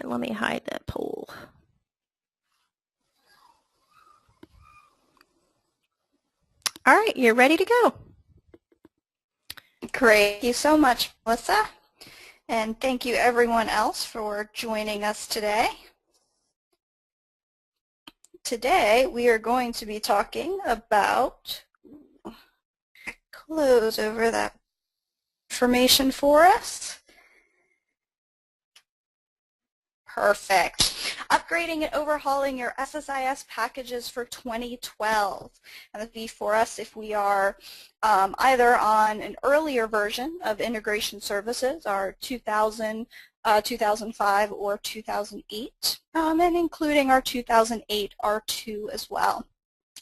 let me hide that poll. All right, you're ready to go. Great. Thank you so much, Melissa. And thank you everyone else for joining us today. Today we are going to be talking about, close over that information for us. Perfect. Upgrading and overhauling your SSIS packages for 2012. And that'd be for us if we are either on an earlier version of integration services, our 2000, 2005, or 2008, and including our 2008 R2 as well.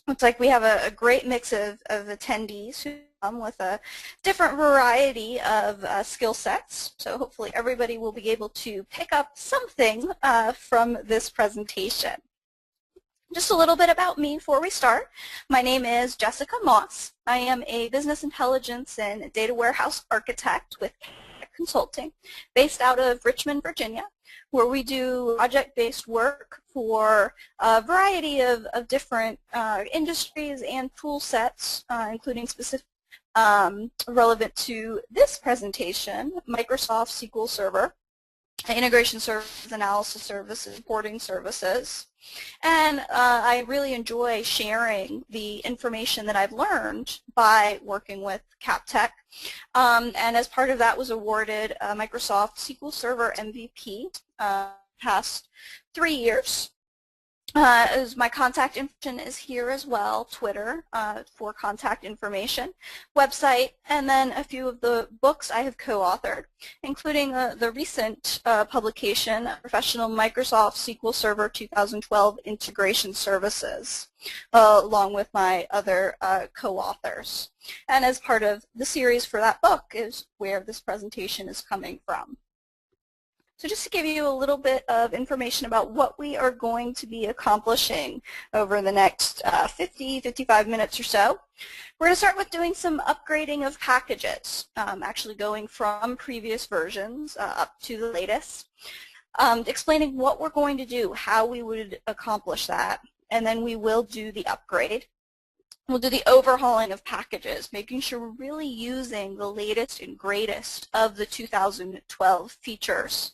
Looks like we have a great mix of attendees who come with a different variety of skill sets. So hopefully everybody will be able to pick up something from this presentation. Just a little bit about me before we start. My name is Jessica Moss. I am a business intelligence and data warehouse architect with Consulting based out of Richmond, Virginia, where we do project-based work for a variety of different industries and tool sets, including specific relevant to this presentation, Microsoft SQL Server, integration services, analysis services, reporting services. And I really enjoy sharing the information that I've learned by working with CapTech. And as part of that was awarded Microsoft SQL Server MVP past 3 years. As my contact information is here as well, Twitter for contact information, website, and then a few of the books I have co-authored, including the recent publication, Professional Microsoft SQL Server 2012 Integration Services, along with my other co-authors. And as part of the series for that book is where this presentation is coming from. So just to give you a little bit of information about what we are going to be accomplishing over the next 55 minutes or so, we're going to start with doing some upgrading of packages, actually going from previous versions up to the latest, explaining what we're going to do, how we would accomplish that, and then we will do the upgrade. We'll do the overhauling of packages, making sure we're really using the latest and greatest of the 2012 features.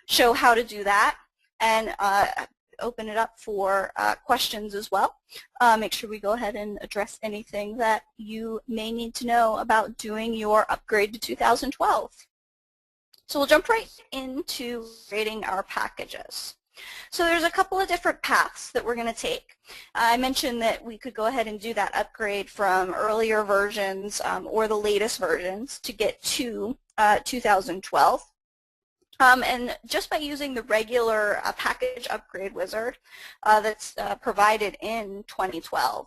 Show how to do that, and open it up for questions as well. Make sure we go ahead and address anything that you may need to know about doing your upgrade to 2012. So we'll jump right into creating our packages. So there's a couple of different paths that we're going to take. I mentioned that we could go ahead and do that upgrade from earlier versions or the latest versions to get to 2012. And just by using the regular package upgrade wizard that's provided in 2012,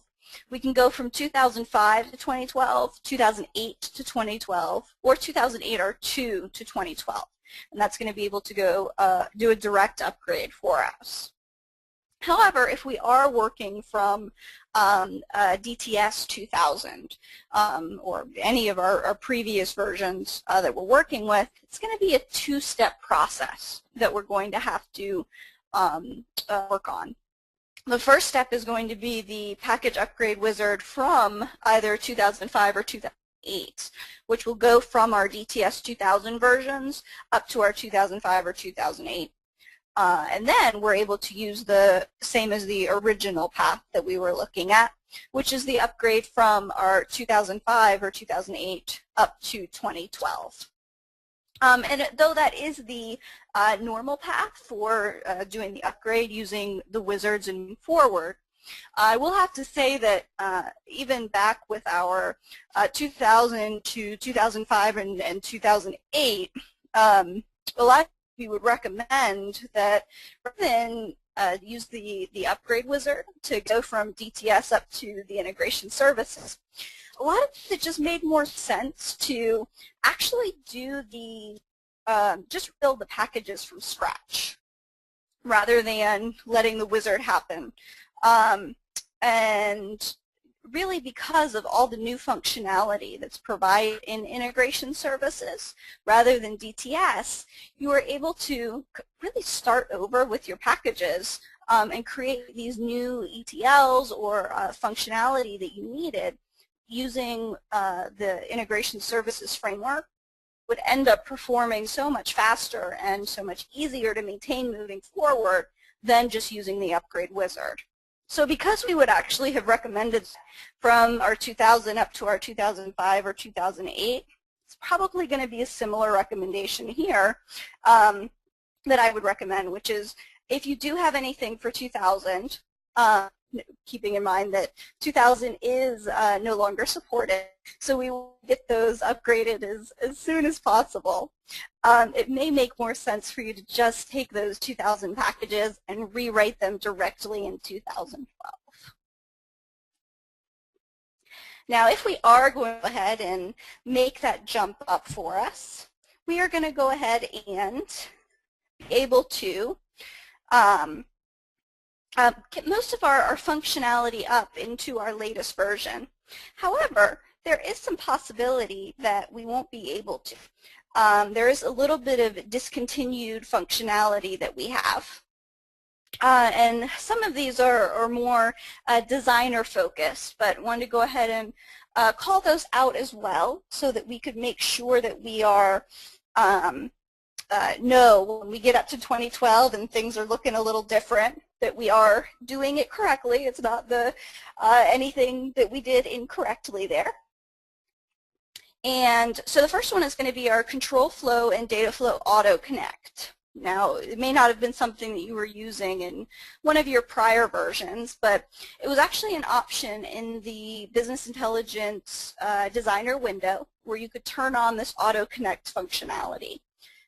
we can go from 2005 to 2012, 2008 to 2012, or 2008 R2 to 2012. And that's going to be able to go do a direct upgrade for us. However, if we are working from DTS 2000 or any of our previous versions that we're working with, it's going to be a two-step process that we're going to have to work on. The first step is going to be the package upgrade wizard from either 2005 or 2008, which will go from our DTS 2000 versions up to our 2005 or 2008. And then we're able to use the same as the original path that we were looking at, which is the upgrade from our 2005 or 2008 up to 2012. And though that is the normal path for doing the upgrade using the wizards and moving forward, I will have to say that even back with our 2000 to 2005 and 2008, a lot of we would recommend that rather than use the upgrade wizard to go from DTS up to the integration services, a lot of it just made more sense to actually do the just build the packages from scratch rather than letting the wizard happen. And really because of all the new functionality that's provided in integration services rather than DTS, you are able to really start over with your packages and create these new ETLs or functionality that you needed using the integration services framework would end up performing so much faster and so much easier to maintain moving forward than just using the upgrade wizard. So because we would actually have recommended from our 2000 up to our 2005 or 2008, it's probably going to be a similar recommendation here that I would recommend, which is if you do have anything for 2000, keeping in mind that 2000 is no longer supported, so we will get those upgraded as soon as possible. It may make more sense for you to just take those 2000 packages and rewrite them directly in 2012. Now, if we are going to go ahead and make that jump up for us, we are going to go ahead and be able to get most of our functionality up into our latest version. However, there is some possibility that we won't be able to. There is a little bit of discontinued functionality that we have. And some of these are more designer focused, but wanted to go ahead and call those out as well so that we could make sure that we are know when we get up to 2012 and things are looking a little different that we are doing it correctly. It's not anything that we did incorrectly there. And so the first one is going to be our control flow and data flow auto connect. Now, it may not have been something that you were using in one of your prior versions, but it was actually an option in the Business Intelligence Designer window where you could turn on this auto connect functionality.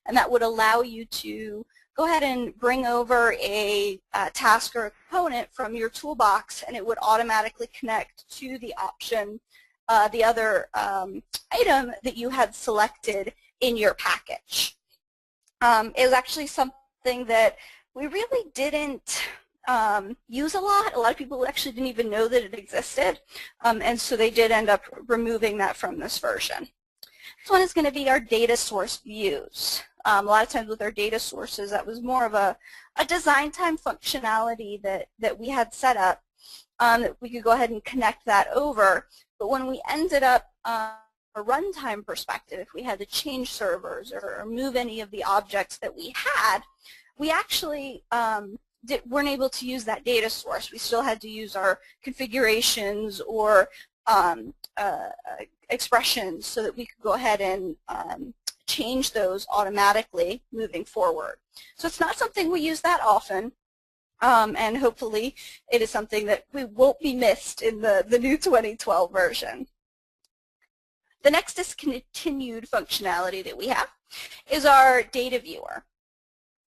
And that would allow you to go ahead and bring over a task or a component from your toolbox, and it would automatically connect to the option, the other item that you had selected in your package. It was actually something that we really didn't use a lot. A lot of people actually didn't even know that it existed, and so they did end up removing that from this version. This one is going to be our data source views. A lot of times with our data sources, that was more of a design time functionality that we had set up that we could go ahead and connect that over. But when we ended up a runtime perspective, if we had to change servers or move any of the objects that we had, we actually weren't able to use that data source. We still had to use our configurations or expressions so that we could go ahead and change those automatically moving forward. So it's not something we use that often, and hopefully it is something that we won't be missed in the new 2012 version. The next discontinued functionality that we have is our data viewer.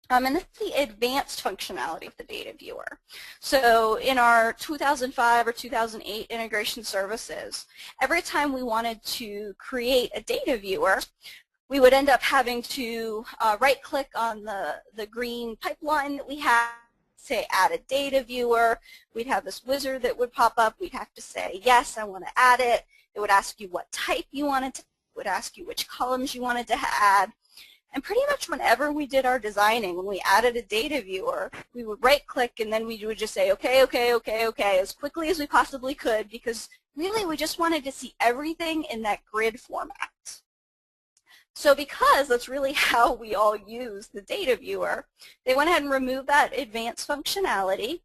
And this is the advanced functionality of the data viewer. So in our 2005 or 2008 integration services, every time we wanted to create a data viewer, we would end up having to right-click on the green pipeline that we have, say add a data viewer. We'd have this wizard that would pop up. We'd have to say, yes, I want to add it. It would ask you what type you wanted to, it would ask you which columns you wanted to add. And pretty much whenever we did our designing, when we added a data viewer, we would right-click and then we would just say, okay, okay, okay, okay, as quickly as we possibly could, because really we just wanted to see everything in that grid format. So because that's really how we all use the data viewer, they went ahead and removed that advanced functionality.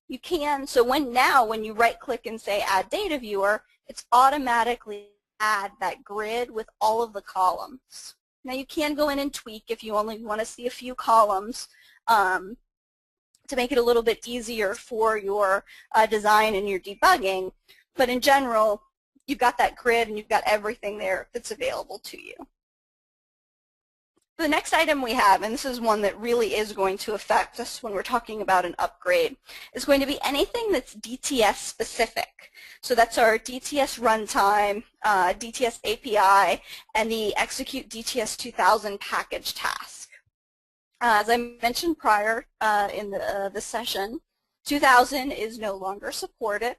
You can, so when you right-click and say add data viewer, it's automatically add that grid with all of the columns. Now you can go in and tweak if you only want to see a few columns to make it a little bit easier for your design and your debugging, but in general, you've got that grid and you've got everything there that's available to you. The next item we have, and this is one that really is going to affect us when we're talking about an upgrade, is going to be anything that's DTS specific. So that's our DTS runtime, DTS API, and the execute DTS 2000 package task. As I mentioned prior in the session, 2000 is no longer supported.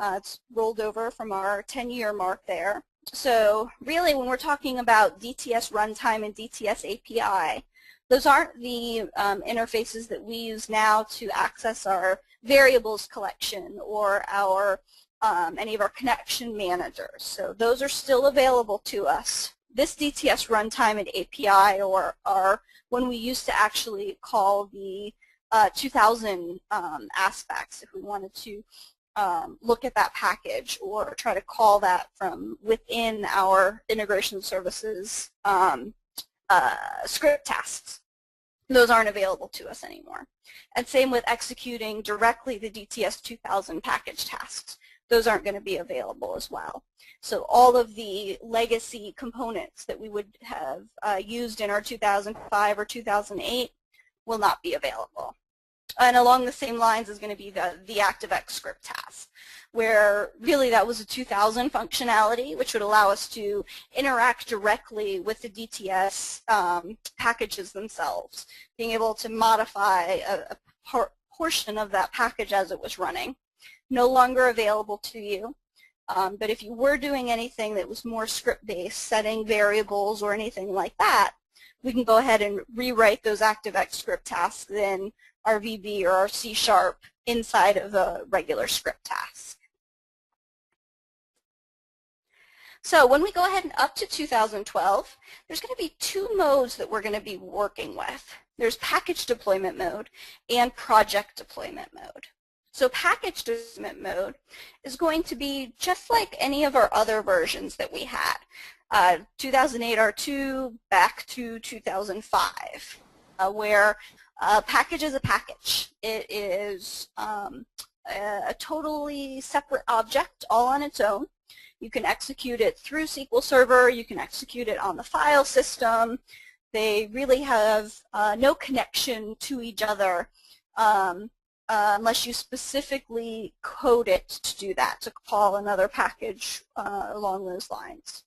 It's rolled over from our 10-year mark there. So really, when we're talking about DTS runtime and DTS API, those aren't the interfaces that we use now to access our variables collection or our any of our connection managers. So those are still available to us. This DTS runtime and API are when we used to actually call the 2000 aspects if we wanted to look at that package or try to call that from within our integration services script tasks. Those aren't available to us anymore. And same with executing directly the DTS 2000 package tasks. Those aren't going to be available as well. So all of the legacy components that we would have used in our 2005 or 2008 will not be available. And along the same lines is going to be the ActiveX script task, where really that was a 2000 functionality, which would allow us to interact directly with the DTS packages themselves, being able to modify a portion of that package as it was running. No longer available to you, but if you were doing anything that was more script-based, setting variables or anything like that, we can go ahead and rewrite those ActiveX script tasks in our VB or our C# inside of a regular script task. So when we go ahead and up to 2012, there's going to be two modes that we're going to be working with. There's package deployment mode and project deployment mode. So package deployment mode is going to be just like any of our other versions that we had. 2008 R2 back to 2005, where a package is a package. It is a totally separate object all on its own. You can execute it through SQL Server. You can execute it on the file system. They really have no connection to each other unless you specifically code it to do that, to call another package along those lines.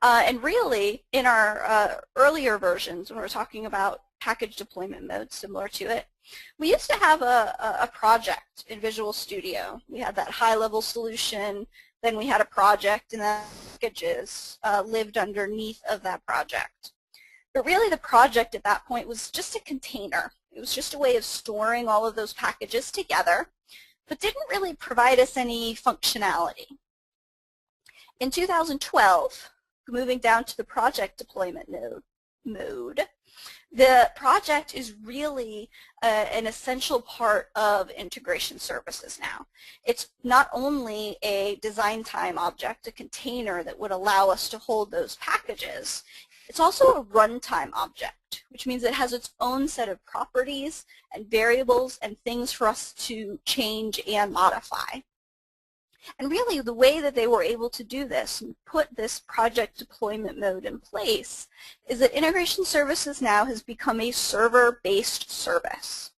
And really, in our earlier versions, when we're talking about package deployment mode similar to it, we used to have a project in Visual Studio. We had that high-level solution, then we had a project, and then packages lived underneath of that project. But really, the project at that point was just a container. It was just a way of storing all of those packages together, but didn't really provide us any functionality. In 2012, moving down to the project deployment mode, the project is really an essential part of integration services now. It's not only a design time object, a container that would allow us to hold those packages, it's also a runtime object, which means it has its own set of properties and variables and things for us to change and modify. And really, the way that they were able to do this and put this project deployment mode in place is that integration services now has become a server-based service,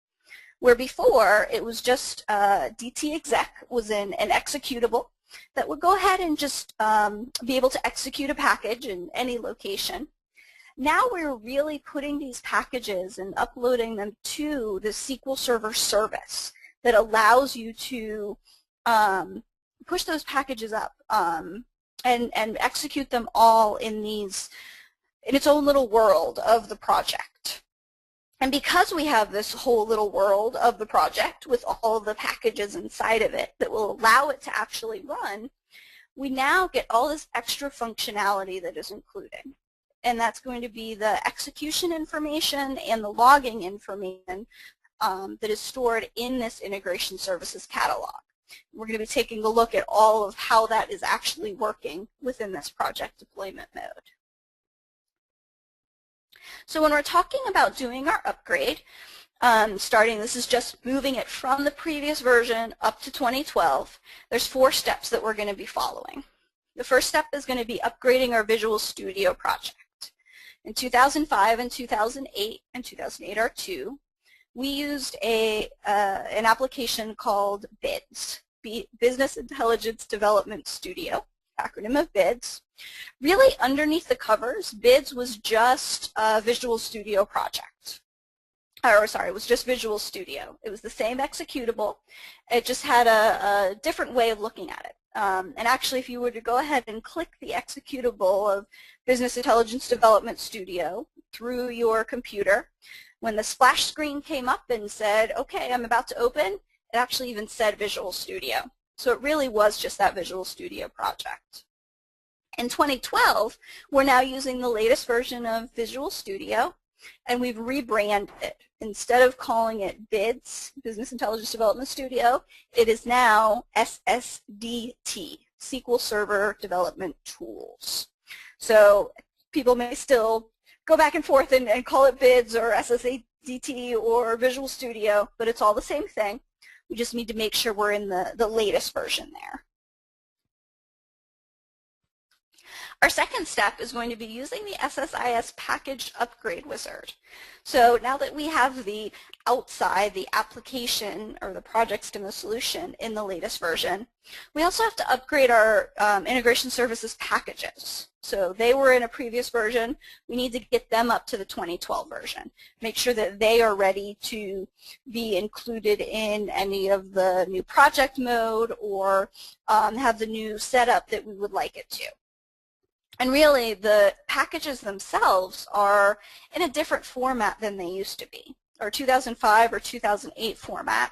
where before it was just DT-exec was an executable that would go ahead and just be able to execute a package in any location. Now we're really putting these packages and uploading them to the SQL Server service that allows you to push those packages up and execute them all in its own little world of the project. And because we have this whole little world of the project with all of the packages inside of it that will allow it to actually run, we now get all this extra functionality that is included. And that's going to be the execution information and the logging information that is stored in this integration services catalog. We're going to be taking a look at all of how that is actually working within this project deployment mode. So when we're talking about doing our upgrade, this is just moving it from the previous version up to 2012, there's 4 steps that we're going to be following. The first step is going to be upgrading our Visual Studio project. In 2005 and 2008 and 2008 R2, we used an application called BIDS, Business Intelligence Development Studio, acronym of BIDS. Really, underneath the covers, BIDS was just a Visual Studio project. or sorry, it was just Visual Studio. It was the same executable. It just had a different way of looking at it. And actually, if you were to go ahead and click the executable of Business Intelligence Development Studio through your computer, when the splash screen came up and said, okay, I'm about to open, it actually even said Visual Studio. So it really was just that Visual Studio project. In 2012, we're now using the latest version of Visual Studio, and we've rebranded it. Instead of calling it BIDS, Business Intelligence Development Studio, it is now SSDT, SQL Server Development Tools. So people may still go back and forth and call it BIDS or SSDT or Visual Studio, but it's all the same thing. We just need to make sure we're in the latest version there. Our second step is going to be using the SSIS package upgrade wizard. So now that we have the outside, the application or the project schema solution in the latest version, we also have to upgrade our integration services packages. So they were in a previous version. We need to get them up to the 2012 version. Make sure that they are ready to be included in any of the new project mode or have the new setup that we would like it to. And really, the packages themselves are in a different format than they used to be, or 2005 or 2008 format.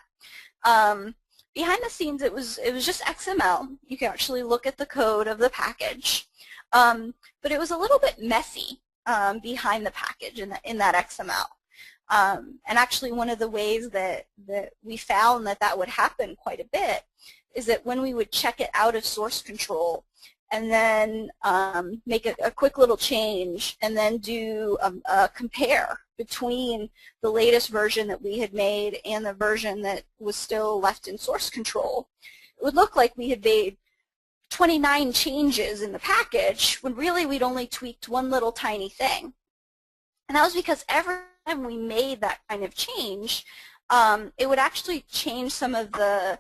Behind the scenes, it was just XML. You can actually look at the code of the package, but it was a little bit messy behind the package in that XML. And actually, one of the ways that we found that would happen quite a bit is that when we would check it out of source control, and then make a quick little change, and then do a compare between the latest version that we had made and the version that was still left in source control. It would look like we had made 29 changes in the package when really we'd only tweaked one little tiny thing. And that was because every time we made that kind of change, it would actually change some of the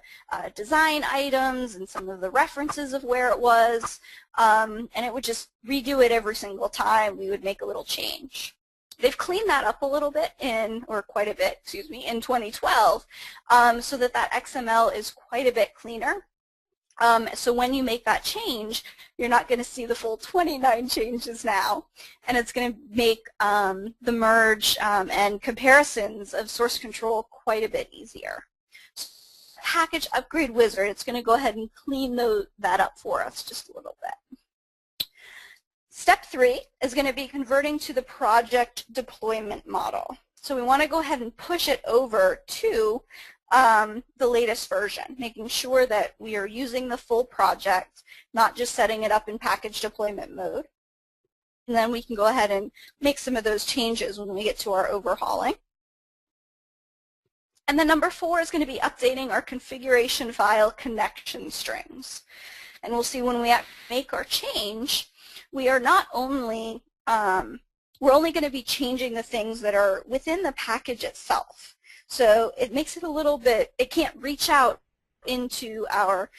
design items and some of the references of where it was, and it would just redo it every single time we would make a little change. They've cleaned that up a little bit or quite a bit, excuse me, in 2012, so that XML is quite a bit cleaner. So when you make that change, you're not going to see the full 29 changes now, and it's going to make the merge and comparisons of source control quite a bit easier. So package upgrade wizard, it's going to go ahead and clean that up for us just a little bit. Step 3 is going to be converting to the project deployment model. So we want to go ahead and push it over to the latest version, making sure that we are using the full project, not just setting it up in package deployment mode. And then we can go ahead and make some of those changes when we get to our overhauling. And then number 4 is going to be updating our configuration file connection strings. And we'll see when we make our change, we are not only, we're only going to be changing the things that are within the package itself. So it makes it a little bit, it can't reach out into our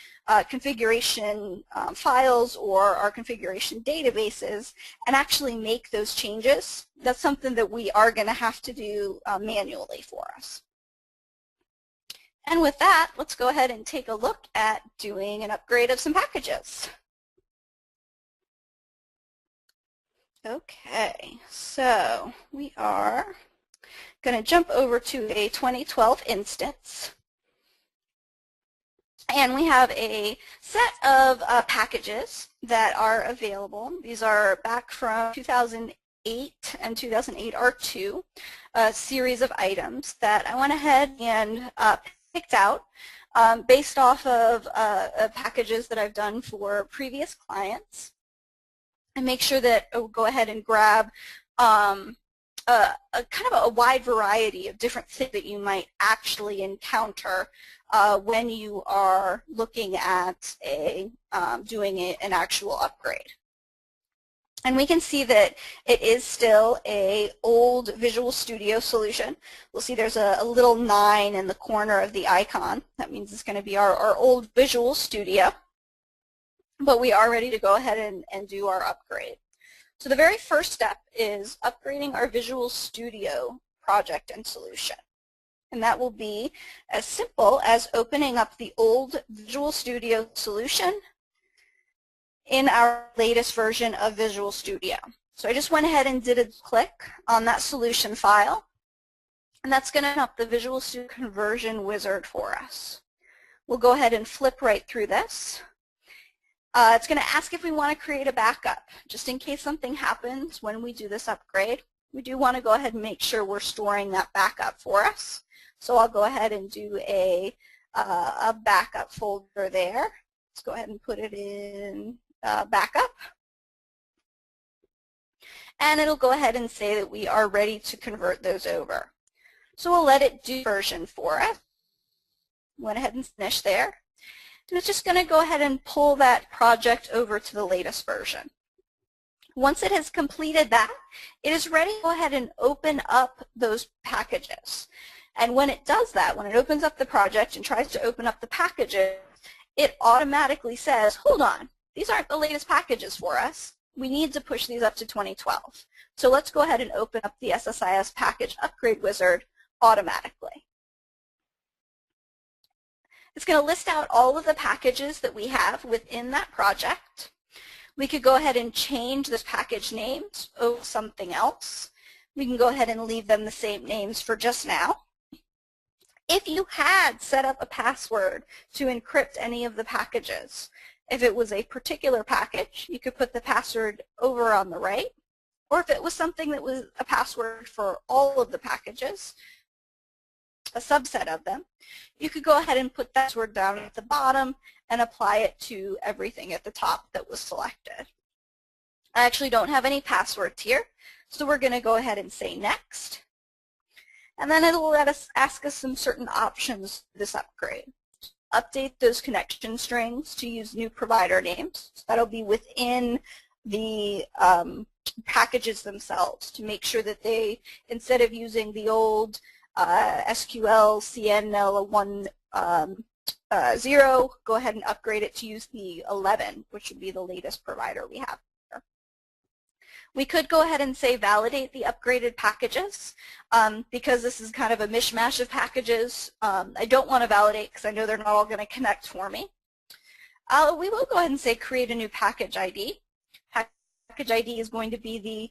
configuration files or our configuration databases and actually make those changes. That's something that we are going to have to do manually for us. And with that, let's go ahead and take a look at doing an upgrade of some packages. Okay, so we are going to jump over to a 2012 instance. And we have a set of packages that are available. These are back from 2008 and 2008 R2, a series of items that I went ahead and picked out based off of packages that I've done for previous clients, and make sure that I will go ahead and grab kind of a wide variety of different things that you might actually encounter when you are looking at doing an actual upgrade. And we can see that it is still an old Visual Studio solution. We'll see there's a little 9 in the corner of the icon. That means it's going to be our old Visual Studio. But we are ready to go ahead and do our upgrade. So the very first step is upgrading our Visual Studio project and solution. And that will be as simple as opening up the old Visual Studio solution in our latest version of Visual Studio. So I just went ahead and did a click on that solution file, and that's going to open up the Visual Studio conversion wizard for us. We'll go ahead and flip right through this. It's going to ask if we want to create a backup. Just in case something happens when we do this upgrade, we do want to go ahead and make sure we're storing that backup for us. So I'll go ahead and do a backup folder there. Let's go ahead and put it in backup. And it'll go ahead and say that we are ready to convert those over. So we'll let it do version for us. Went ahead and finish there. And it's just going to go ahead and pull that project over to the latest version. Once it has completed that, it is ready to go ahead and open up those packages. And when it does that, when it opens up the project and tries to open up the packages, it automatically says, hold on, these aren't the latest packages for us. We need to push these up to 2012. So let's go ahead and open up the SSIS package upgrade wizard automatically. It's going to list out all of the packages that we have within that project. We could go ahead and change this package names over something else. We can go ahead and leave them the same names for just now. If you had set up a password to encrypt any of the packages, if it was a particular package, you could put the password over on the right, or if it was something that was a password for all of the packages, a subset of them, you could go ahead and put that password down at the bottom and apply it to everything at the top that was selected. I actually don't have any passwords here, so we're going to go ahead and say next. And then it'll ask us some certain options for this upgrade. Update those connection strings to use new provider names. So that'll be within the packages themselves to make sure that they, instead of using the old SQL CNL 1.0, go ahead and upgrade it to use the 11, which would be the latest provider we have here. We could go ahead and say validate the upgraded packages because this is kind of a mishmash of packages. I don't want to validate because I know they're not all going to connect for me. We will go ahead and say create a new package ID. Package ID is going to be the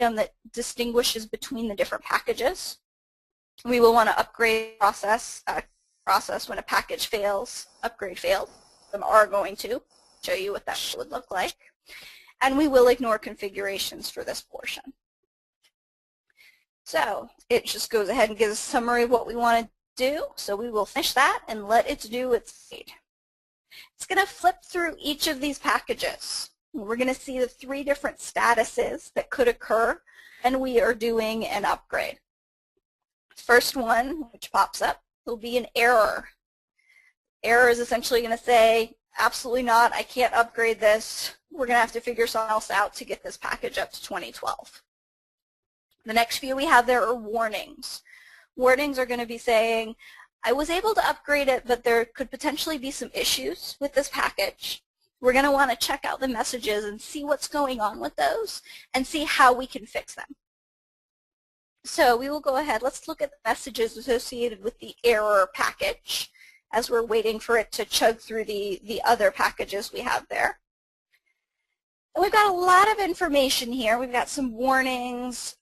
item that distinguishes between the different packages. We will want to upgrade process when a package fails, upgrade failed. We are going to show you what that would look like. And we will ignore configurations for this portion. So it just goes ahead and gives a summary of what we want to do. So we will finish that and let it do its deed. It's going to flip through each of these packages. We're going to see the 3 different statuses that could occur when we are doing an upgrade. First one, which pops up, will be an error. Error is essentially going to say, absolutely not, I can't upgrade this. We're going to have to figure something else out to get this package up to 2012. The next few we have there are warnings. Warnings are going to be saying, I was able to upgrade it, but there could potentially be some issues with this package. We're going to want to check out the messages and see what's going on with those and see how we can fix them. So we will go ahead, let's look at the messages associated with the error package as we're waiting for it to chug through the other packages we have there. And we've got a lot of information here. We've got some warnings,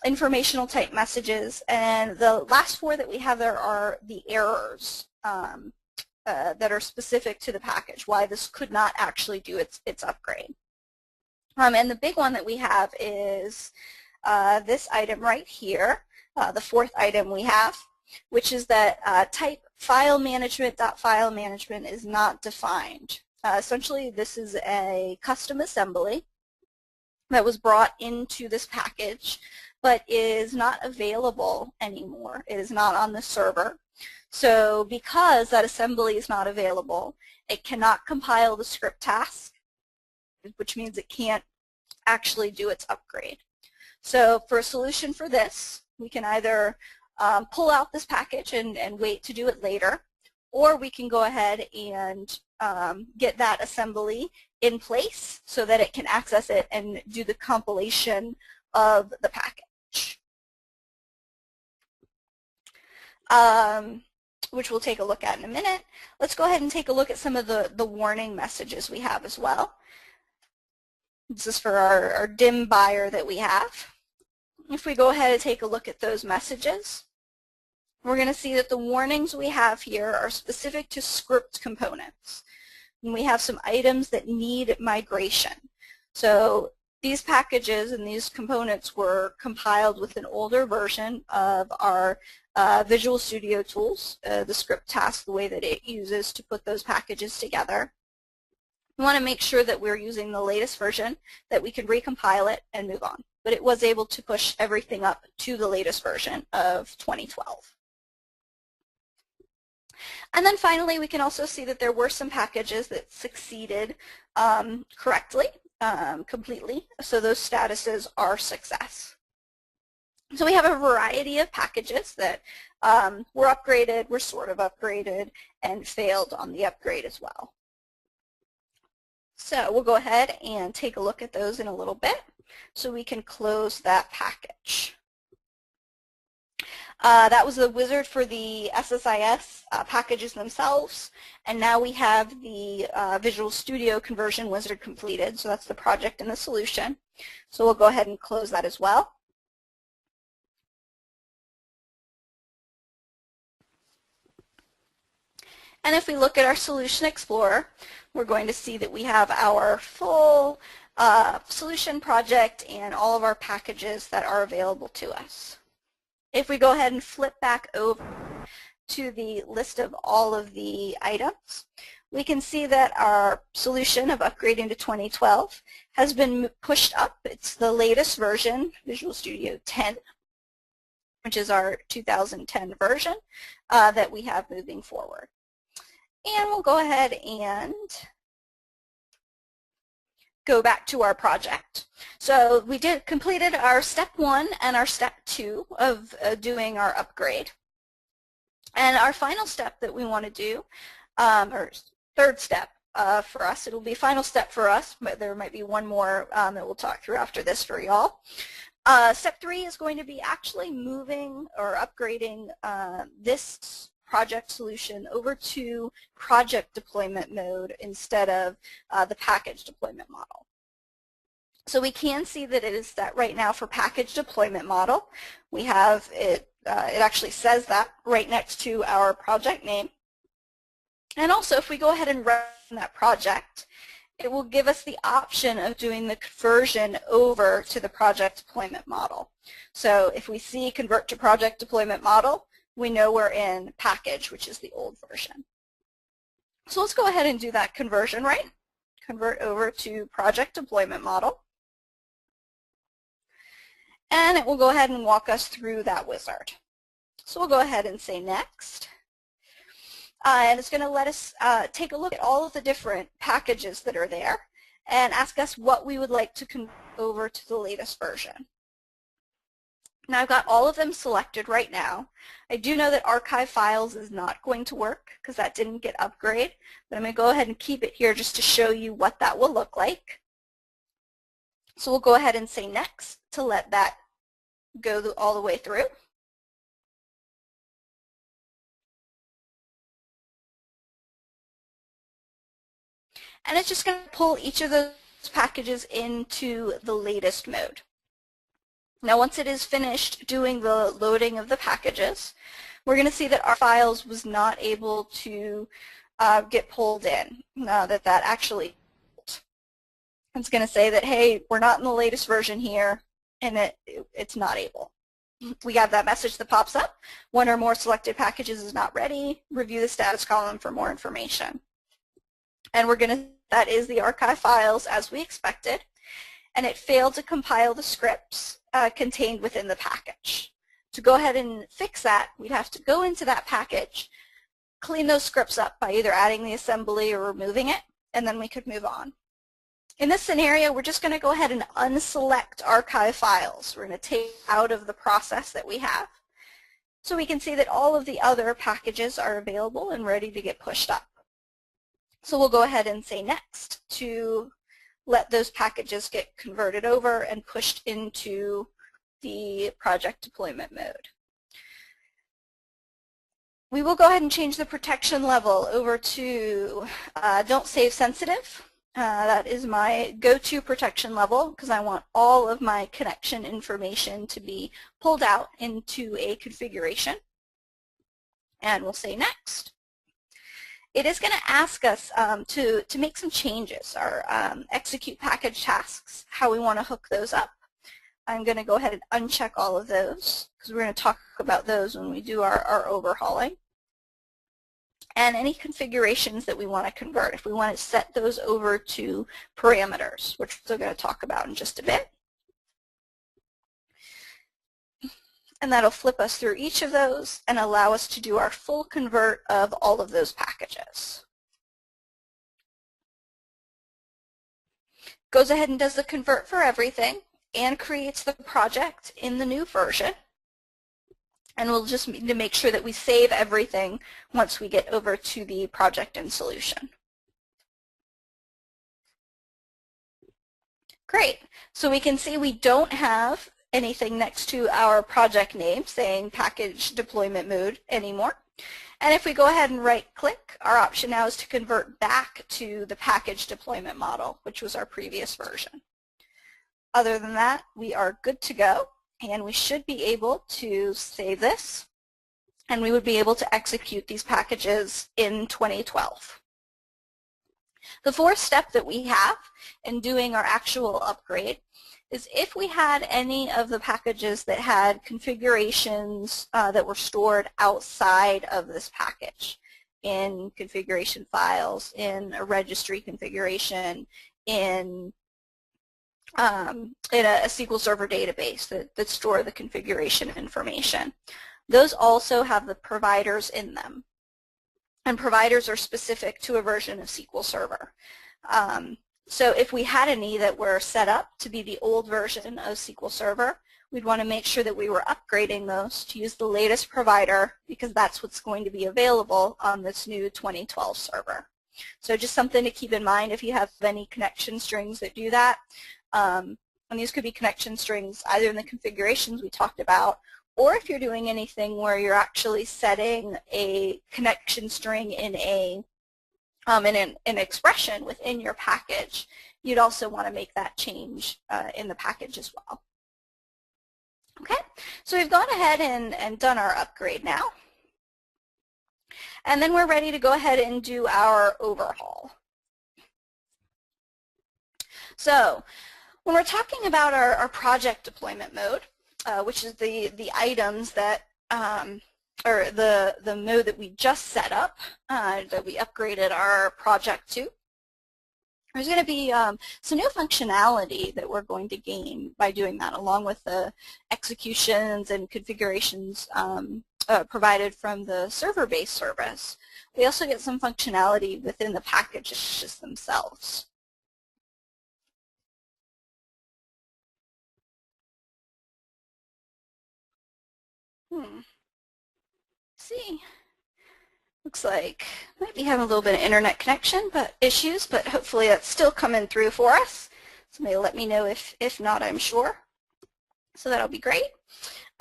informational type messages, and the last 4 that we have there are the errors that are specific to the package, why this could not actually do its upgrade. And the big one that we have is this item right here, the 4th item we have, which is that type file management is not defined. Essentially, this is a custom assembly that was brought into this package, but is not available anymore. It is not on the server. So because that assembly is not available, it cannot compile the script task, which means it can't actually do its upgrade. So for a solution for this, we can either pull out this package and wait to do it later, or we can go ahead and get that assembly in place so that it can access it and do the compilation of the package. which we'll take a look at in a minute. Let's go ahead and take a look at some of the warning messages we have as well. This is for our dim buyer that we have. If we go ahead and take a look at those messages, we're going to see that the warnings we have here are specific to script components. And we have some items that need migration. So these packages and these components were compiled with an older version of our Visual Studio tools, the script task, the way that it uses to put those packages together. We want to make sure that we're using the latest version, that we can recompile it and move on. But it was able to push everything up to the latest version of 2012. And then finally, we can also see that there were some packages that succeeded correctly, completely. So those statuses are success. So we have a variety of packages that were upgraded, were sort of upgraded, and failed on the upgrade as well. So we'll go ahead and take a look at those in a little bit so we can close that package. That was the wizard for the SSIS packages themselves, and now we have the Visual Studio conversion wizard completed, so that's the project and the solution. So we'll go ahead and close that as well. And if we look at our Solution Explorer, we're going to see that we have our full solution project and all of our packages that are available to us. If we go ahead and flip back over to the list of all of the items, we can see that our solution of upgrading to 2012 has been pushed up. It's the latest version, Visual Studio 10, which is our 2010 version that we have moving forward. And we'll go ahead and go back to our project. So we completed our step 1 and our step 2 of doing our upgrade. And our final step that we want to do, or third step for us, it'll be final step for us, but there might be one more that we'll talk through after this for y'all. Step 3 is going to be actually moving or upgrading this project solution over to project deployment mode instead of the package deployment model. So we can see that it is set right now for package deployment model. We have it, it actually says that right next to our project name. And also if we go ahead and run that project, it will give us the option of doing the conversion over to the project deployment model. So if we see convert to project deployment model, we know we're in package, which is the old version. So let's go ahead and do that conversion, right? Convert over to project deployment model. And it will go ahead and walk us through that wizard. So we'll go ahead and say next. And it's going to let us take a look at all of the different packages that are there and ask us what we would like to convert over to the latest version. Now I've got all of them selected right now. I do know that archive files is not going to work because that didn't get upgraded, but I'm going to go ahead and keep it here just to show you what that will look like. So we'll go ahead and say next to let that go all the way through. And it's just going to pull each of those packages into the latest mode. Now once it is finished doing the loading of the packages, we're going to see that our files was not able to get pulled in, that actually it's going to say that, hey, we're not in the latest version here, and it's not able. We have that message that pops up. One or more selected packages is not ready. Review the status column for more information. And we're going to, that is the archive files as we expected, and it failed to compile the scripts contained within the package. To go ahead and fix that, we'd have to go into that package, clean those scripts up by either adding the assembly or removing it, and then we could move on. In this scenario, we're just going to go ahead and unselect archive files. We're going to take out of the process that we have. So we can see that all of the other packages are available and ready to get pushed up. So we'll go ahead and say next to let those packages get converted over and pushed into the project deployment mode. We will go ahead and change the protection level over to don't save sensitive. That is my go-to protection level because I want all of my connection information to be pulled out into a configuration. And we'll say next. It is going to ask us to make some changes, our execute package tasks, how we want to hook those up. I'm going to go ahead and uncheck all of those because we're going to talk about those when we do our overhauling. And any configurations that we want to convert, if we want to set those over to parameters, which we're going to talk about in just a bit. And that'll flip us through each of those and allow us to do our full convert of all of those packages. Goes ahead and does the convert for everything and creates the project in the new version. And we'll just need to make sure that we save everything once we get over to the project and solution. Great. So we can see we don't have anything next to our project name saying package deployment mode anymore. And if we go ahead and right-click, our option now is to convert back to the package deployment model, which was our previous version. Other than that, we are good to go. And we should be able to save this, and we would be able to execute these packages in 2012. The fourth step that we have in doing our actual upgrade is if we had any of the packages that had configurations that were stored outside of this package, in configuration files, in a registry configuration, in a SQL Server database that store the configuration information. Those also have the providers in them. And providers are specific to a version of SQL Server. So if we had any that were set up to be the old version of SQL Server, we'd want to make sure that we were upgrading those to use the latest provider because that's what's going to be available on this new 2012 server. So just something to keep in mind if you have any connection strings that do that. And these could be connection strings either in the configurations we talked about, or if you're doing anything where you're actually setting a connection string in an expression within your package, you'd also want to make that change in the package as well. Okay, so we've gone ahead and done our upgrade now. And then we're ready to go ahead and do our overhaul. So when we're talking about our project deployment mode, which is the items that, or the mode that we just set up, that we upgraded our project to, there's going to be some new functionality that we're going to gain by doing that, along with the executions and configurations provided from the server-based service. We also get some functionality within the packages themselves. See, looks like might be having a little bit of internet connection issues, but hopefully that's still coming through for us. Somebody let me know if not, I'm sure. So that'll be great.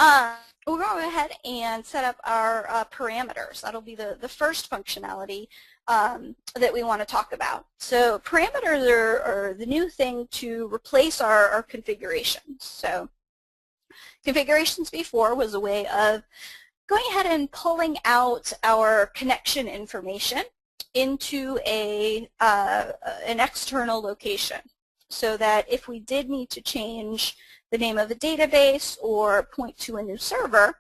We're going to go ahead and set up our parameters. That'll be the first functionality that we want to talk about. So parameters are the new thing to replace our configurations. So configurations before was a way of going ahead and pulling out our connection information into an external location so that if we did need to change the name of a database or point to a new server,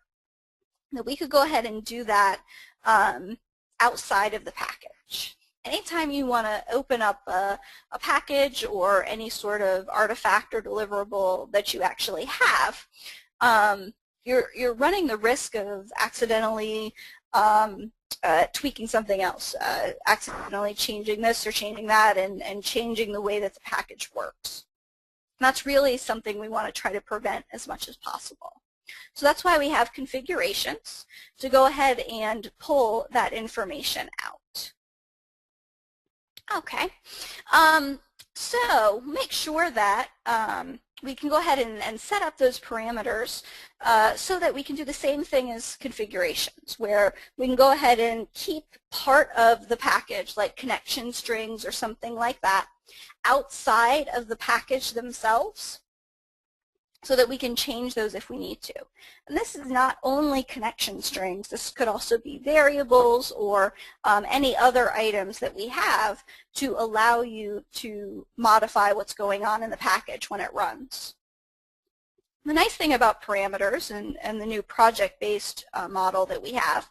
that we could go ahead and do that outside of the package. Anytime you want to open up a package or any sort of artifact or deliverable that you actually have, you're running the risk of accidentally tweaking something else, accidentally changing this or changing that and changing the way that the package works. And that's really something we want to try to prevent as much as possible. So that's why we have configurations to go ahead and pull that information out. Okay, so make sure that we can go ahead and set up those parameters so that we can do the same thing as configurations, where we can go ahead and keep part of the package, like connection strings or something like that, outside of the package themselves, so that we can change those if we need to. And this is not only connection strings, this could also be variables or any other items that we have to allow you to modify what's going on in the package when it runs. The nice thing about parameters and the new project-based model that we have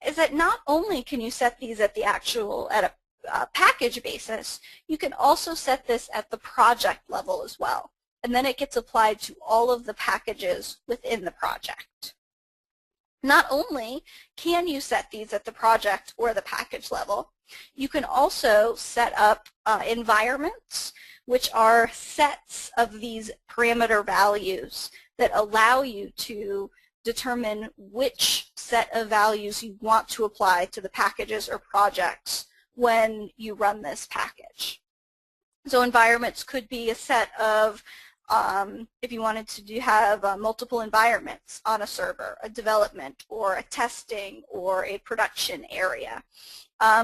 is that not only can you set these at a package basis, you can also set this at the project level as well. And then it gets applied to all of the packages within the project. Not only can you set these at the project or the package level, you can also set up environments, which are sets of these parameter values that allow you to determine which set of values you want to apply to the packages or projects when you run this package. So environments could be a set of if you wanted to have multiple environments on a server, a development or a testing or a production area.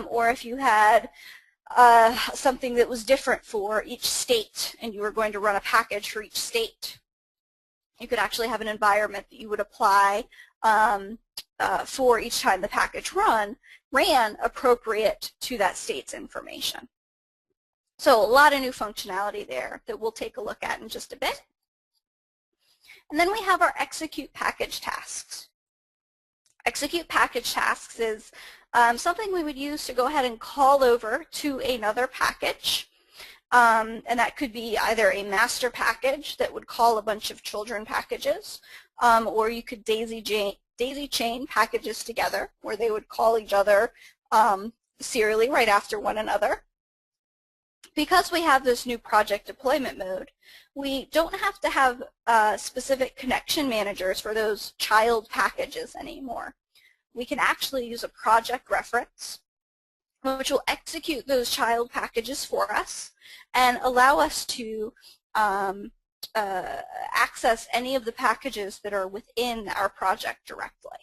Or if you had something that was different for each state and you were going to run a package for each state, you could actually have an environment that you would apply for each time the package ran appropriate to that state's information. So a lot of new functionality there that we'll take a look at in just a bit. And then we have our execute package tasks. Execute package tasks is something we would use to go ahead and call over to another package. And that could be either a master package that would call a bunch of children packages, or you could daisy chain packages together where they would call each other serially right after one another. Because we have this new project deployment mode, we don't have to have specific connection managers for those child packages anymore. We can actually use a project reference, which will execute those child packages for us and allow us to access any of the packages that are within our project directly.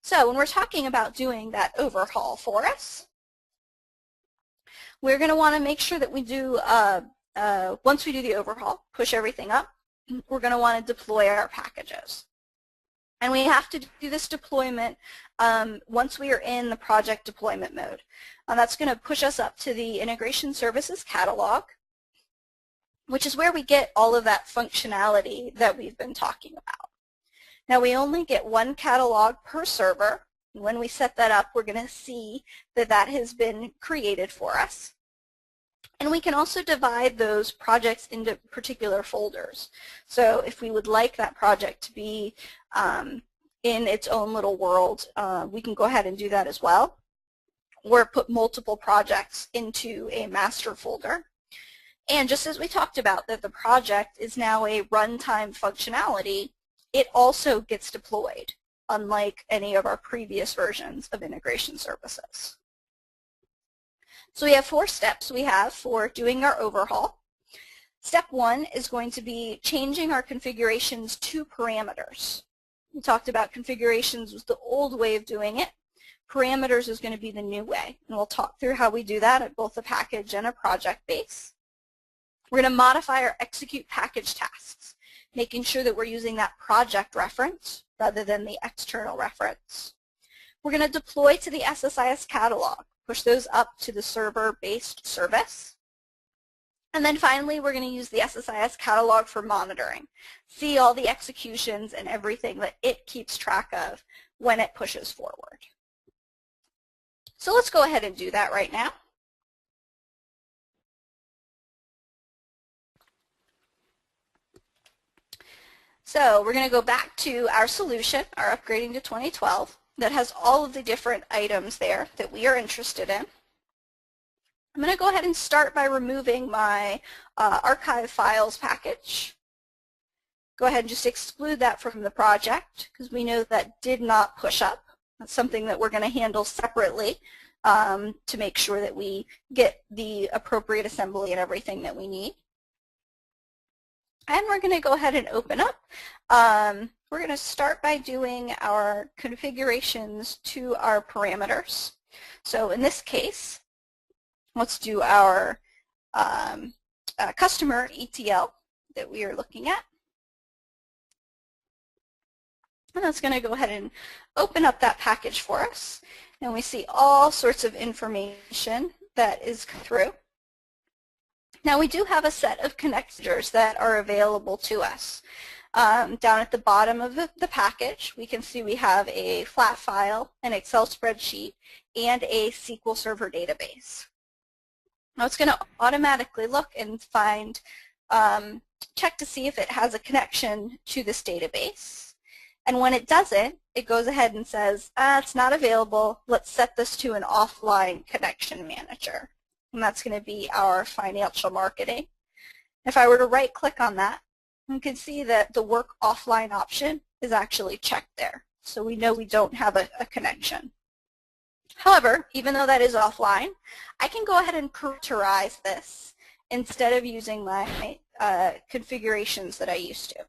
So when we're talking about doing that overhaul for us, we're going to want to make sure that we do, once we do the overhaul, push everything up, we're going to want to deploy our packages. And we have to do this deployment once we are in the project deployment mode. And that's going to push us up to the Integration Services Catalog, which is where we get all of that functionality that we've been talking about. Now we only get one catalog per server. When we set that up, we're going to see that that has been created for us. And we can also divide those projects into particular folders. So if we would like that project to be in its own little world, we can go ahead and do that as well, or put multiple projects into a master folder. And just as we talked about that the project is now a runtime functionality, it also gets deployed, unlike any of our previous versions of integration services. So we have 4 steps we have for doing our overhaul. Step 1 is going to be changing our configurations to parameters. We talked about configurations was the old way of doing it. Parameters is going to be the new way, and we'll talk through how we do that at both a package and a project base. We're going to modify our execute package tasks, making sure that we're using that project reference rather than the external reference. We're going to deploy to the SSIS catalog, push those up to the server-based service. And then finally, we're going to use the SSIS catalog for monitoring, see all the executions and everything that it keeps track of when it pushes forward. So let's go ahead and do that right now. So we're going to go back to our solution, our upgrading to 2012, that has all of the different items there that we are interested in. I'm going to go ahead and start by removing my archive files package. Go ahead and just exclude that from the project because we know that did not push up. That's something that we're going to handle separately to make sure that we get the appropriate assembly and everything that we need. And we're going to go ahead and open up. We're going to start by doing our configurations to our parameters. So in this case, let's do our customer ETL that we are looking at. And that's going to go ahead and open up that package for us. And we see all sorts of information that is through. Now we do have a set of connectors that are available to us. Down at the bottom of the package, we can see we have a flat file, an Excel spreadsheet, and a SQL Server database. Now it's going to automatically look and find, check to see if it has a connection to this database. And when it doesn't, it goes ahead and says, it's not available. Let's set this to an offline connection manager. And that's going to be our financial marketing. If I were to right-click on that, you can see that the work offline option is actually checked there. So we know we don't have a connection. However, even though that is offline, I can go ahead and parameterize this instead of using my configurations that I used to.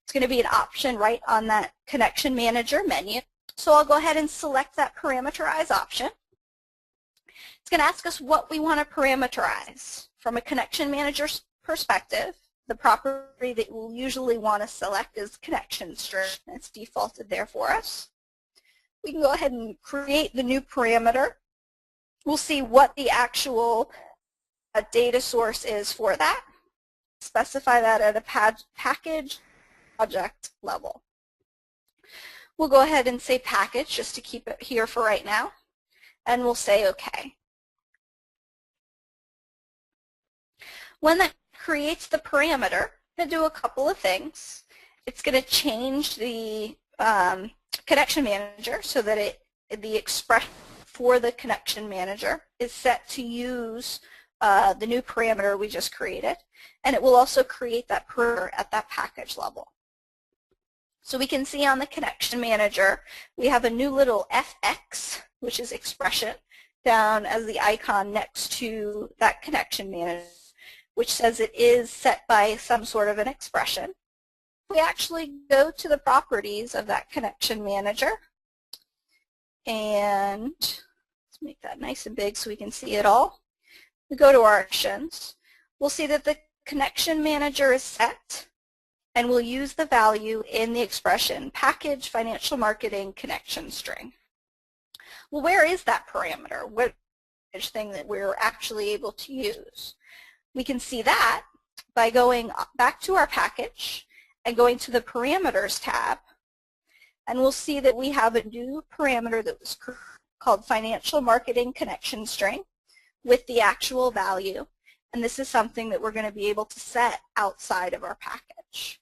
It's going to be an option right on that connection manager menu. So I'll go ahead and select that parameterize option. It's going to ask us what we want to parameterize. From a connection manager's perspective, the property that we'll usually want to select is connection string. It's defaulted there for us. We can go ahead and create the new parameter. We'll see what the actual data source is for that. Specify that at a package project level. We'll go ahead and say package just to keep it here for right now. And we'll say OK. When that creates the parameter, it's going to do a couple of things. It's going to change the connection manager so that the expression for the connection manager is set to use the new parameter we just created. And it will also create that parameter at that package level. So we can see on the connection manager, we have a new little FX, which is expression, down as the icon next to that connection manager, which says it is set by some sort of an expression. We actually go to the properties of that connection manager, and let's make that nice and big so we can see it all. We go to our actions. We'll see that the connection manager is set, and we'll use the value in the expression package financial marketing connection string. Well, where is that parameter? What thing that we're actually able to use? We can see that by going back to our package and going to the parameters tab, and we'll see that we have a new parameter that was called financial marketing connection string with the actual value, and this is something that we're going to be able to set outside of our package.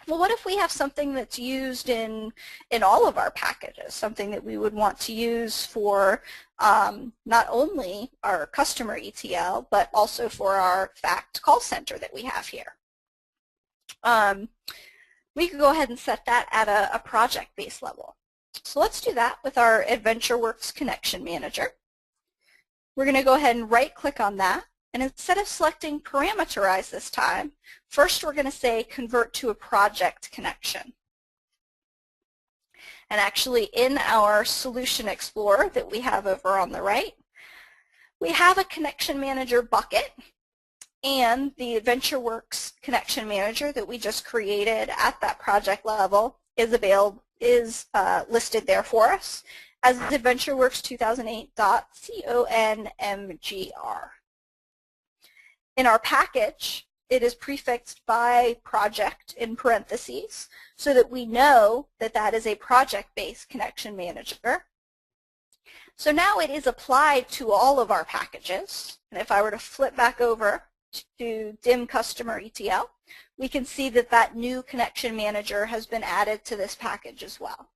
Well, what if we have something that's used in all of our packages, something that we would want to use for not only our customer ETL, but also for our fact call center that we have here? We could go ahead and set that at a project-based level. So let's do that with our AdventureWorks Connection Manager. We're going to go ahead and right-click on that. And instead of selecting parameterize this time, first we're going to say convert to a project connection. And actually in our Solution Explorer that we have over on the right, we have a Connection Manager bucket, and the AdventureWorks Connection Manager that we just created at that project level is listed there for us as AdventureWorks 2008.conmgr. In our package, it is prefixed by project in parentheses so that we know that that is a project-based connection manager. So now it is applied to all of our packages. And if I were to flip back over to DIM Customer ETL, we can see that that new connection manager has been added to this package as well.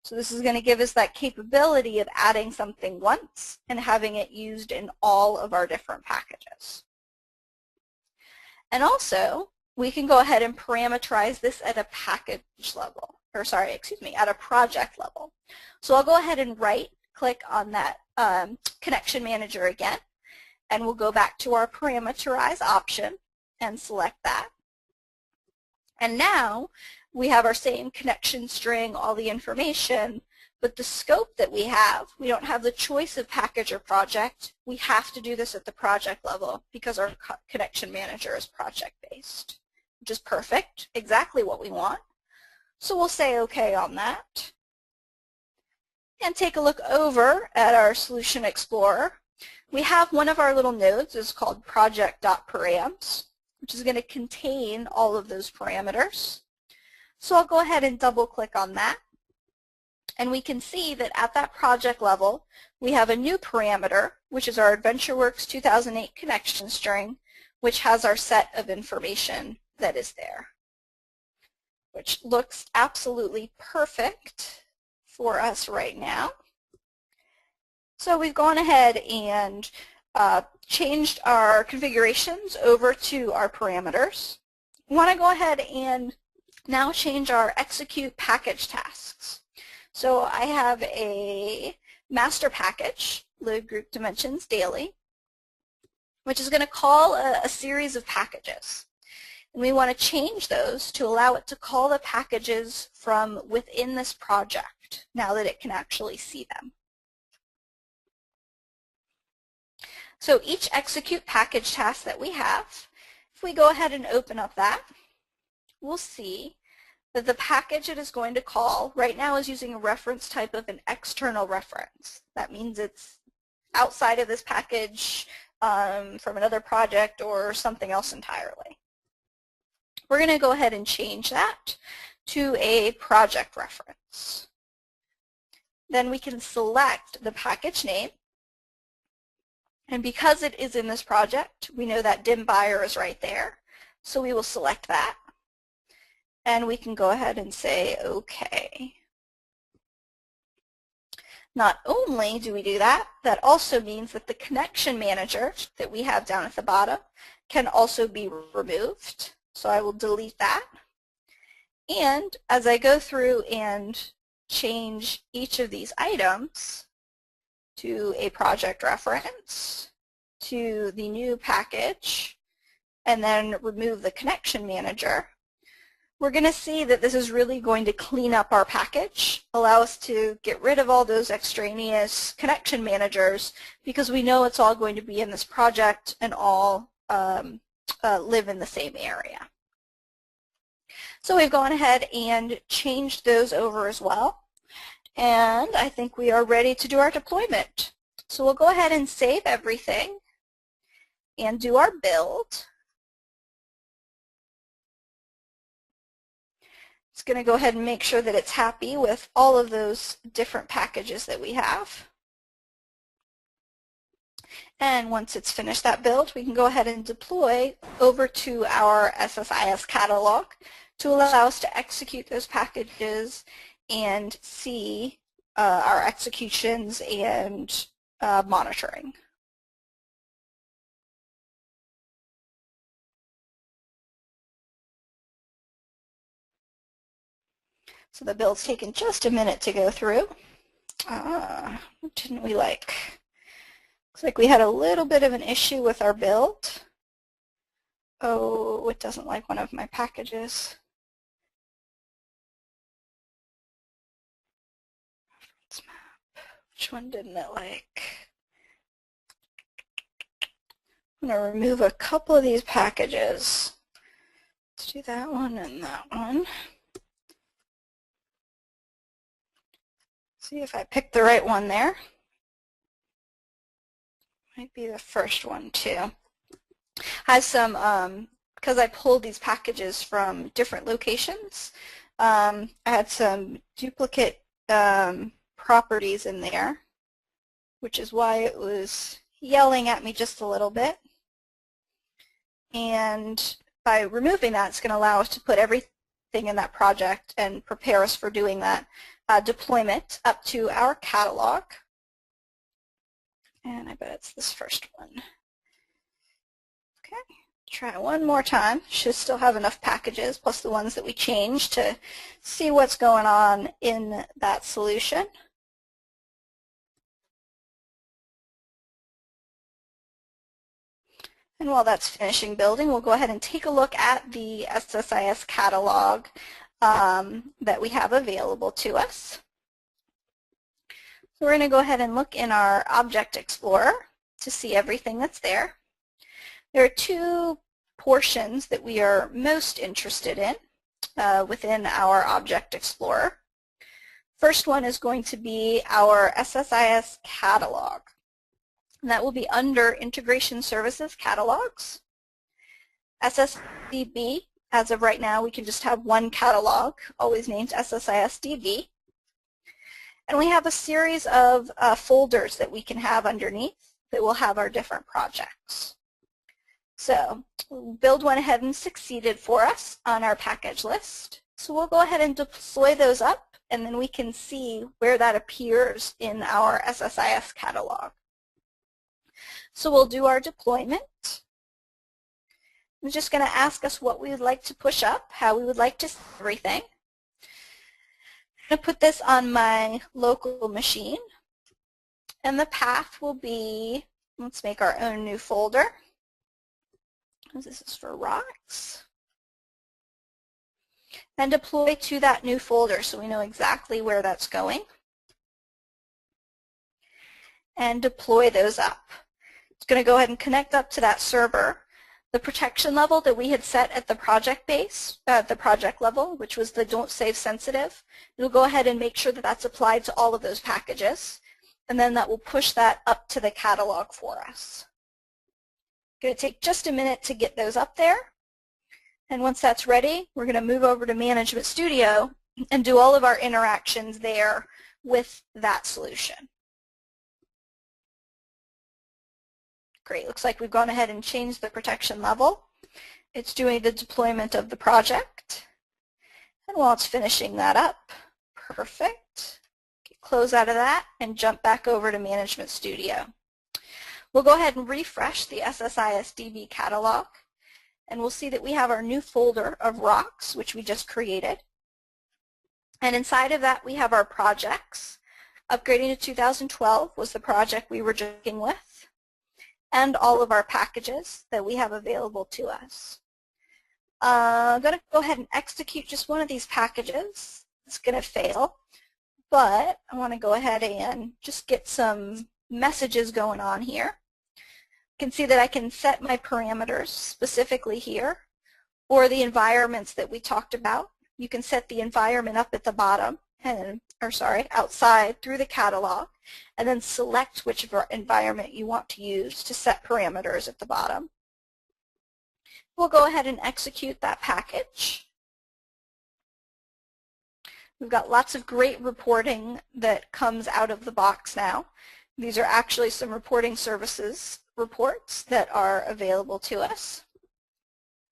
So this is going to give us that capability of adding something once and having it used in all of our different packages. And also, we can go ahead and parameterize this at a package level, or sorry, excuse me, at a project level. So I'll go ahead and right-click on that connection manager again, and we'll go back to our parameterize option, and select that. And now we have our same connection string, all the information, but the scope that we don't have the choice of package or project. We have to do this at the project level because our connection manager is project-based, which is perfect, exactly what we want. So we'll say OK on that. And take a look over at our Solution Explorer. We have one of our little nodes is called project.params, which is going to contain all of those parameters. So I'll go ahead and double click on that. And we can see that at that project level, we have a new parameter, which is our AdventureWorks 2008 connection string, which has our set of information that is there, which looks absolutely perfect for us right now. So we've gone ahead and changed our configurations over to our parameters. We want to go ahead and now change our execute package tasks. So I have a master package, load group dimensions daily, which is going to call a series of packages. And we want to change those to allow it to call the packages from within this project now that it can actually see them. So each execute package task that we have, if we go ahead and open up that, we'll see that the package it is going to call right now is using a reference type of an external reference. That means it's outside of this package from another project or something else entirely. We're going to go ahead and change that to a project reference. Then we can select the package name. And because it is in this project, we know that dim buyer is right there. So we will select that. And we can go ahead and say OK. Not only do we do that, that also means that the connection manager that we have down at the bottom can also be removed. So I will delete that. And as I go through and change each of these items to a project reference, to the new package, and then remove the connection manager, we're going to see that this is really going to clean up our package, allow us to get rid of all those extraneous connection managers because we know it's all going to be in this project and all live in the same area. So we've gone ahead and changed those over as well. And I think we are ready to do our deployment. So we'll go ahead and save everything and do our build. It's going to go ahead and make sure that it's happy with all of those different packages that we have. And once it's finished that build, we can go ahead and deploy over to our SSIS catalog to allow us to execute those packages and see our executions and monitoring. So the build's taken just a minute to go through. What didn't we like? Looks like we had a little bit of an issue with our build. Oh, it doesn't like one of my packages. Reference map. Which one didn't it like? I'm going to remove a couple of these packages. Let's do that one and that one. See if I picked the right one there. Might be the first one too. Has some, because I pulled these packages from different locations, I had some duplicate properties in there, which is why it was yelling at me just a little bit. And by removing that, it's going to allow us to put everything in that project and prepare us for doing that deployment up to our catalog. And I bet it's this first one. Okay, try one more time. Should still have enough packages, plus the ones that we changed, to see what's going on in that solution. And while that's finishing building, we'll go ahead and take a look at the SSIS catalog that we have available to us. So we're going to go ahead and look in our Object Explorer to see everything that's there. There are two portions that we are most interested in within our Object Explorer. First one is going to be our SSIS catalog. And that will be under Integration Services Catalogs. SSDB, as of right now, we can just have one catalog, always named SSIS-DB. And we have a series of folders that we can have underneath that will have our different projects. So build went ahead and succeeded for us on our package list. So we'll go ahead and deploy those up, and then we can see where that appears in our SSIS catalog. So we'll do our deployment. It's just going to ask us what we would like to push up, how we would like to see everything. I'm going to put this on my local machine, and the path will be, let's make our own new folder. This is for rocks. And deploy to that new folder so we know exactly where that's going. And deploy those up. It's going to go ahead and connect up to that server. The protection level that we had set at the project base, the project level, which was the don't save sensitive, it'll go ahead and make sure that that's applied to all of those packages. And then that will push that up to the catalog for us. It's going to take just a minute to get those up there. And once that's ready, we're going to move over to Management Studio and do all of our interactions there with that solution. Great, looks like we've gone ahead and changed the protection level. It's doing the deployment of the project. And while it's finishing that up, perfect. Close out of that and jump back over to Management Studio. We'll go ahead and refresh the SSIS-DB catalog, and we'll see that we have our new folder of rocks, which we just created. And inside of that, we have our projects. Upgrading to 2012 was the project we were working with, and all of our packages that we have available to us. I'm going to go ahead and execute just one of these packages. It's going to fail, but I want to go ahead and just get some messages going on here. You can see that I can set my parameters specifically here, or the environments that we talked about. You can set the environment up at the bottom, outside through the catalog, and then select which environment you want to use to set parameters at the bottom. We'll go ahead and execute that package. We've got lots of great reporting that comes out of the box now. These are actually some reporting services reports that are available to us.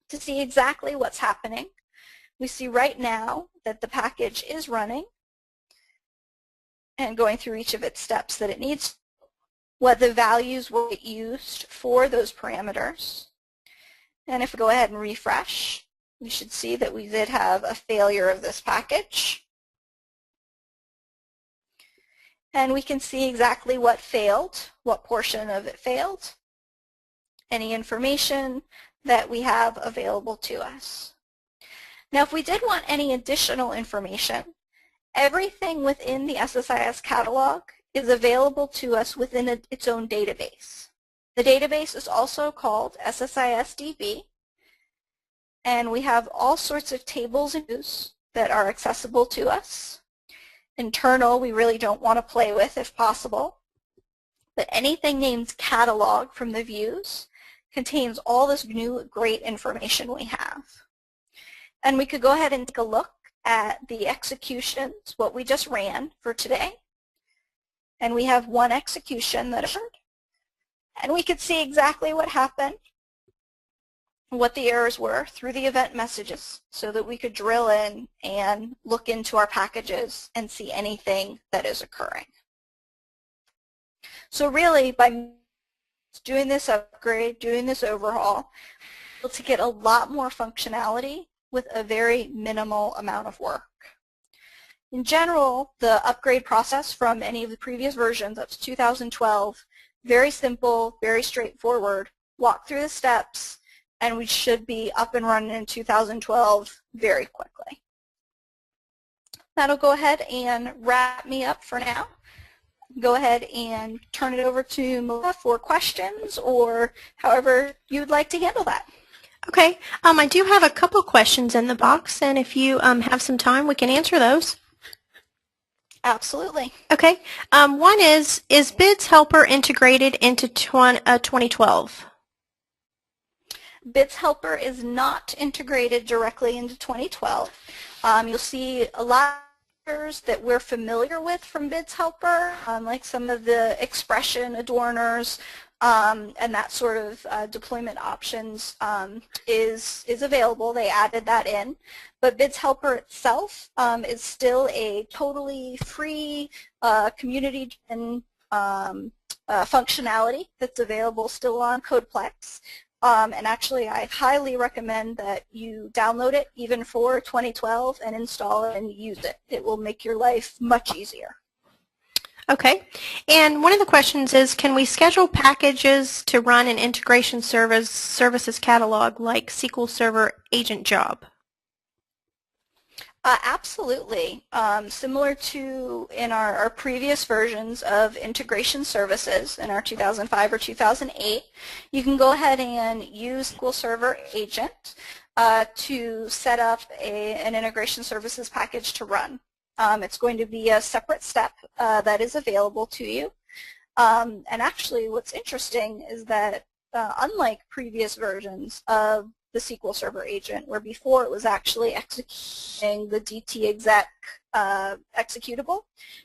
To see exactly what's happening, we see right now that the package is running and going through each of its steps that it needs, what the values were used for those parameters. And if we go ahead and refresh, we should see that we did have a failure of this package. And we can see exactly what failed, what portion of it failed, any information that we have available to us. Now, if we did want any additional information, everything within the SSIS catalog is available to us within its own database. The database is also called SSIS-DB, and we have all sorts of tables and views that are accessible to us. Internal, we really don't want to play with if possible, but anything named catalog from the views contains all this new great information we have. And we could go ahead and take a look at the executions, what we just ran for today. And we have one execution that occurred. And we could see exactly what happened, what the errors were through the event messages so that we could drill in and look into our packages and see anything that is occurring. So really, by doing this upgrade, doing this overhaul, we're able to get a lot more functionality with a very minimal amount of work. In general, the upgrade process from any of the previous versions up to 2012, very simple, very straightforward, walk through the steps, and we should be up and running in 2012 very quickly. That'll go ahead and wrap me up for now. Go ahead and turn it over to Melissa for questions or however you would like to handle that. Okay, I do have a couple questions in the box, and if you have some time, we can answer those. Absolutely. Okay, one is BIDS Helper integrated into 2012? BIDS Helper is not integrated directly into 2012. You'll see a lot of features that we're familiar with from BIDS Helper, like some of the expression adorners and that sort of deployment options is available. They added that in. But BIDS Helper itself is still a totally free community-driven functionality that's available still on Codeplex. And actually, I highly recommend that you download it even for 2012 and install it and use it. It will make your life much easier. Okay, and one of the questions is, can we schedule packages to run an integration services catalog like SQL Server Agent Job? Absolutely. Similar to in our previous versions of integration services in our 2005 or 2008, you can go ahead and use SQL Server Agent to set up an integration services package to run. It's going to be a separate step that is available to you. And actually what's interesting is that unlike previous versions of the SQL Server Agent, where before it was actually executing the DT-exec executable,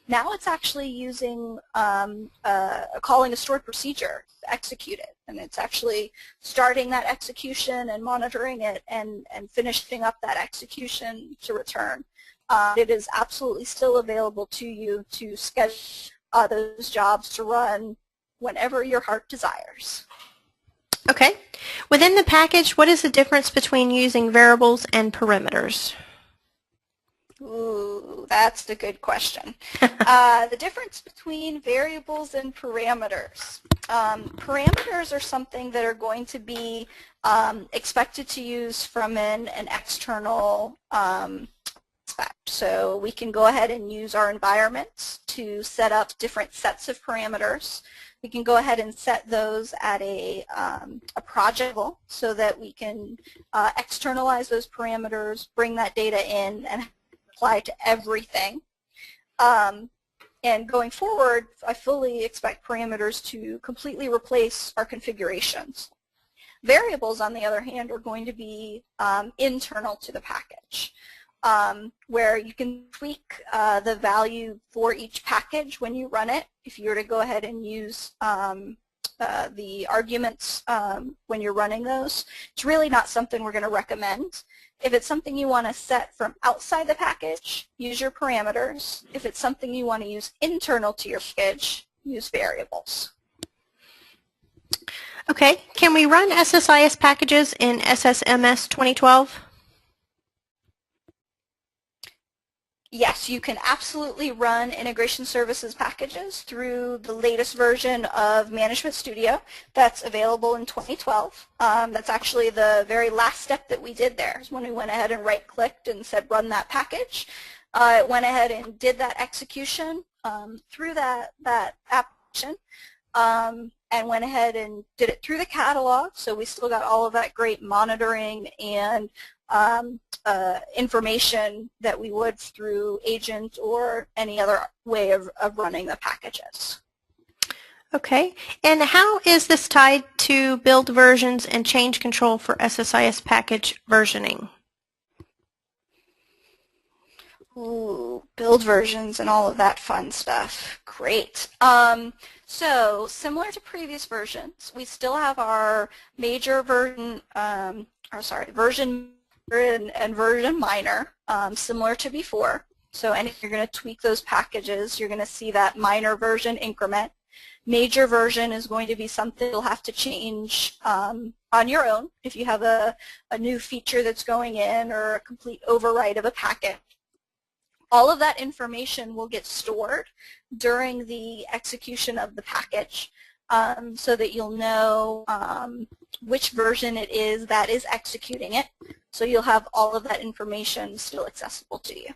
now it's actually using calling a stored procedure to execute it. And it's actually starting that execution and monitoring it and finishing up that execution to return. It is absolutely still available to you to schedule those jobs to run whenever your heart desires. Okay. Within the package, what is the difference between using variables and parameters? Ooh, that's a good question. The difference between variables and parameters. Parameters are something that are going to be expected to use from an external aspect. So we can go ahead and use our environments to set up different sets of parameters. We can go ahead and set those at a project level so that we can externalize those parameters, bring that data in, and apply to everything. And going forward, I fully expect parameters to completely replace our configurations. Variables, on the other hand, are going to be internal to the package. Where you can tweak the value for each package when you run it. If you were to go ahead and use the arguments when you're running those, it's really not something we're going to recommend. If it's something you want to set from outside the package, use your parameters. If it's something you want to use internal to your package, use variables. Okay, can we run SSIS packages in SSMS 2012? Yes, you can absolutely run integration services packages through the latest version of Management Studio that's available in 2012. That's actually the very last step that we did there, is when we went ahead and right-clicked and said run that package. It went ahead and did that execution through that application and went ahead and did it through the catalog, so we still got all of that great monitoring and information that we would through Agent or any other way of running the packages. Okay, and how is this tied to build versions and change control for SSIS package versioning? Ooh, build versions and all of that fun stuff. Great. So similar to previous versions, we still have our major version, version and version minor, similar to before. So you're going to tweak those packages. You're going to see that minor version increment. Major version is going to be something you'll have to change on your own if you have a new feature that's going in or a complete override of a package. All of that information will get stored during the execution of the package. so that you'll know which version it is that is executing it. So you'll have all of that information still accessible to you.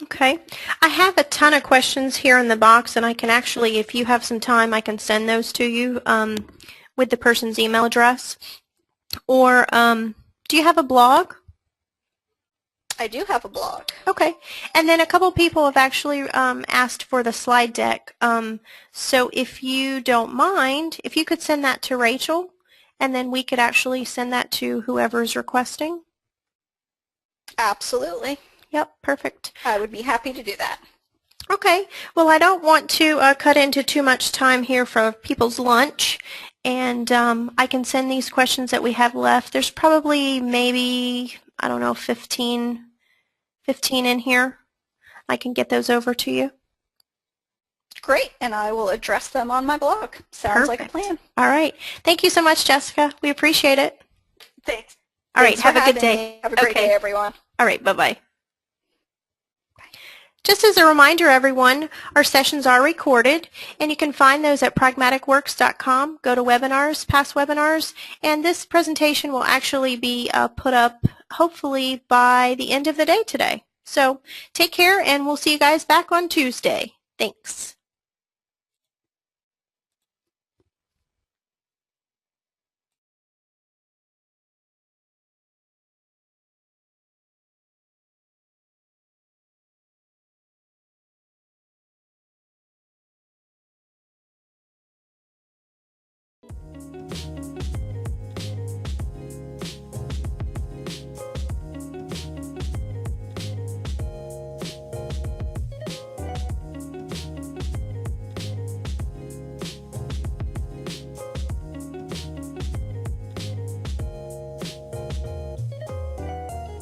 Okay. I have a ton of questions here in the box, and I can actually, if you have some time, I can send those to you with the person's email address. Or do you have a blog? I do have a blog. Okay. And then a couple people have actually asked for the slide deck. So if you don't mind, if you could send that to Rachel, and then we could actually send that to whoever is requesting. Absolutely. Yep, perfect. I would be happy to do that. Okay. Well, I don't want to cut into too much time here for people's lunch, and I can send these questions that we have left. There's probably maybe, I don't know, 15 in here. I can get those over to you. Great, and I will address them on my blog. Sounds like a plan. All right. Thank you so much, Jessica. We appreciate it. Thanks. All right. Have a good day. Have a great day, everyone. All right. Bye-bye. Just as a reminder, everyone, our sessions are recorded, and you can find those at pragmaticworks.com. Go to webinars, past webinars, and this presentation will actually be put up hopefully by the end of the day today. So take care, and we'll see you guys back on Tuesday. Thanks.